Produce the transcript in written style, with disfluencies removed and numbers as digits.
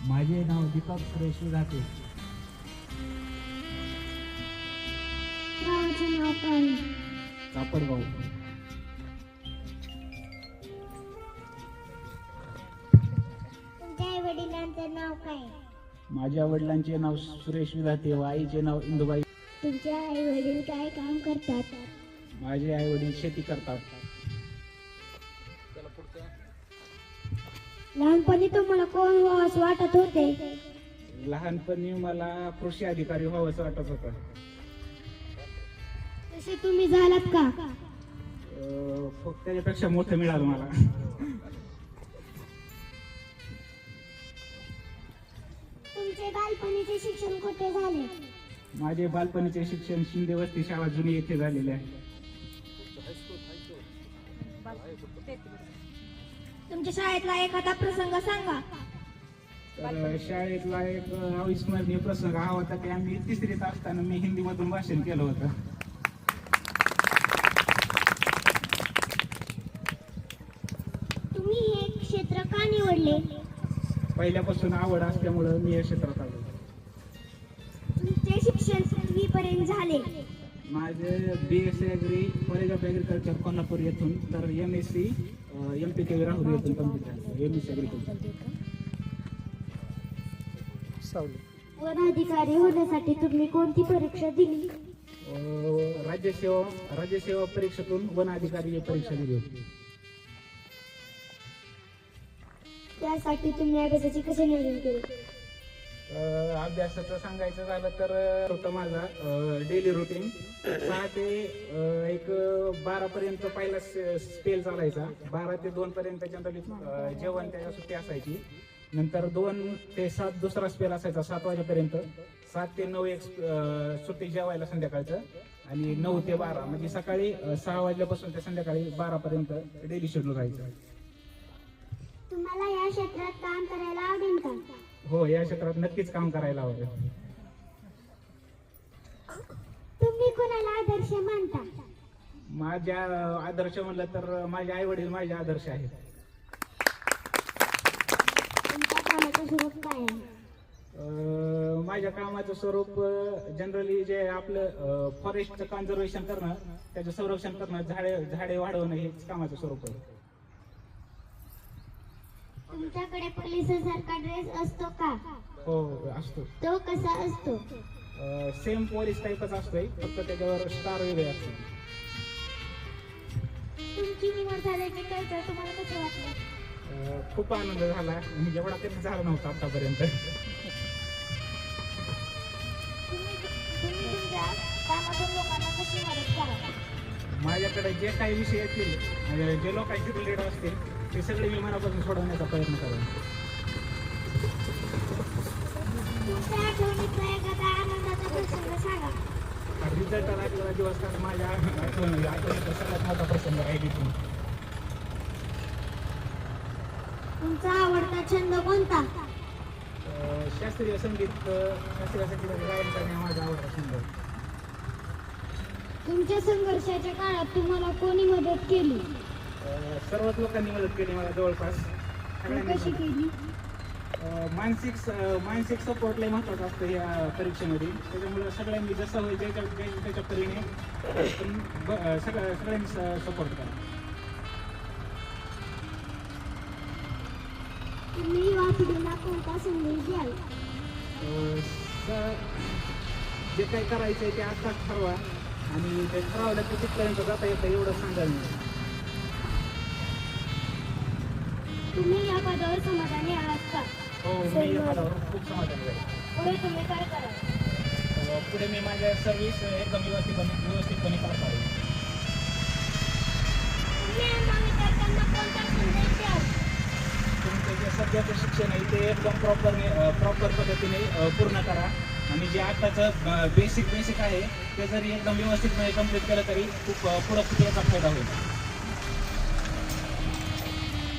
माझे नाव दीपक सुरेश जाते. गावाचे नाव काय? चापडगाव. तुमच्या आई वडिलांचं नाव काय? माझ्या वडिलांचे नाव सुरेश विधाते व आईचे नाव इंदुबाई. तुमचे आई वडील काय काम करतात? माझे आई वडील शेती करतात. लहानपणी तुम्हाला कोण व्हावंस वाटत होते? लहानपणी मला कृषी अधिकारी व्हावंसं वाटत होतं. तसे तुम्ही झालात का? फक्त त्याच्यापेक्षा मोठं मिळालं मला. तुमचे बालपणीचे शिक्षण कुठे झाले? माझे बालपणीचे शिक्षण शिंदे वस्ती शाळा जुनी येथे झालेले आहे. तुमच्या शाळेतला एखादा प्रसंग सांगा. तर शाळेतला एक अविस्मरणीय प्रसंग हा होता की आम्ही तिसरीत असताना मी हिंदीमधून भाषण केलं होतं. तुम्ही हे क्षेत्र का निवडले? पहिल्यापासून आवड असल्यामुळं मी या क्षेत्रात आलो. तुमचे शिक्षण कितवीपर्यंत झाले? माझे BSc agri college of agriculture Kolhapur येथून, तर MSc MPK राहुरी येथून कम्प्लीट झालं. MSc agriculture. वन अधिकारी होण्यासाठी तुम्ही कोणती परीक्षा दिली? राज्यसेवा परीक्षेतून वन अधिकारी परीक्षा दिली होती. त्यासाठी तुम्ही अभ्यासाचे कसे नियोजन केले? अभ्यासाचं सांगायचं झालं तर होतं माझा डेली रुटीन 6 ते 12 पर्यंत पहिला स्पेल चालायचा. 12 ते 2 पर्यंत जनरली जेवण त्याच्या सुट्टी असायची. नंतर 2 ते 7 दुसरा स्पेल असायचा 7 वाजेपर्यंत. 7 ते 9 एक सुट्टी जेवायला संध्याकाळचं. आणि 9 ते 12 म्हणजे सकाळी 6 वाजल्यापासून ते संध्याकाळी 12 पर्यंत डेली शेड्यूल राहायचं. तुम्हाला या क्षेत्रात काम करायला आवडेल का? हो, या क्षेत्रात नक्कीच काम करायला आवडेल. तुम्ही कोणाला आदर्श मानता? माझ्या आदर्श म्हणलं तर माझे आई वडील माझे आदर्श आहेत. तुमच्या कामाचं स्वरूप काय आहे? माझ्या कामाचं स्वरूप जनरली जे आपलं फॉरेस्टचं कन्झर्वेशन करणं, त्याचं संरक्षण करणं, झाडे वाढवणं हेच कामाचं स्वरूप आहे. तुमच्याकडे पोलिसासारखा ड्रेस असतो का? हो, असतो. तो कसा असतो? सेम पोलीस टाईपच असतोय, फक्त त्याच्यावर स्टार वेगळे असतो. तुमची निवड झाल्याचे कळतं तुम्हाला कसं वाटलं? खूप आनंद झाला, एवढा कधी झाला नव्हता आतापर्यंत. तुम्ही तुमच्या कामातून लोकांना कशी मदत करा? माझ्याकडे जे काही विषय येतील, म्हणजे जे लोकांचे रिलेटेड असतील ते सगळे मी मनापासून सोडवण्याचा प्रयत्न करेन. तुमच्या आठवणीतला एखादा आनंदाचा प्रसंग सांगा. रिझल्ट लागलेला दिवस तर माझ्या आठवणीचा सगळ्यात मोठा प्रसंग आहे तिथून. तुमचा आवडता छंद कोणता? शास्त्रीय संगीत गायन करणे हा माझा आवडता छंद. तुमच्या संघर्षाच्या काळात तुम्हाला कोणी मदत केली? सर्वच लोकांनी मदत केली मला जवळपास. कशी केली? मानसिक सपोर्ट लय महत्वाचा असतं या परीक्षेमध्ये. त्याच्यामुळे सगळ्यांनी जसं होईल त्याच्या परीने सगळ्यांनी सपोर्ट करा. तुम्ही युवा पिढीला कोणता संदेश द्याल? जे काही करायचंय ते आत्ताच ठरवा आणि ते ठरवलं की तिथपर्यंत जाता येतं एवढं सांगाल मी. तुम्ही या पदावर समाधानी आहात का? हो, मी या पदावर खूप समाधानी आहे. पुढे तुम्ही काय कराल? पुढे मी माझ्या सर्व्हिस एकदम व्यवस्थितपणे पार पाडेल. तुम्ही आगामी विद्यार्थ्यांना कोणता संदेश द्याल? तुमचं जे सध्याचं शिक्षण आहे ते एकदम प्रॉपर पद्धतीने पूर्ण करा. आणि जे आत्ताचं बेसिक आहे ते जरी एकदम व्यवस्थितपणे कम्प्लीट केलं तरी खूप याचा फायदा होईल.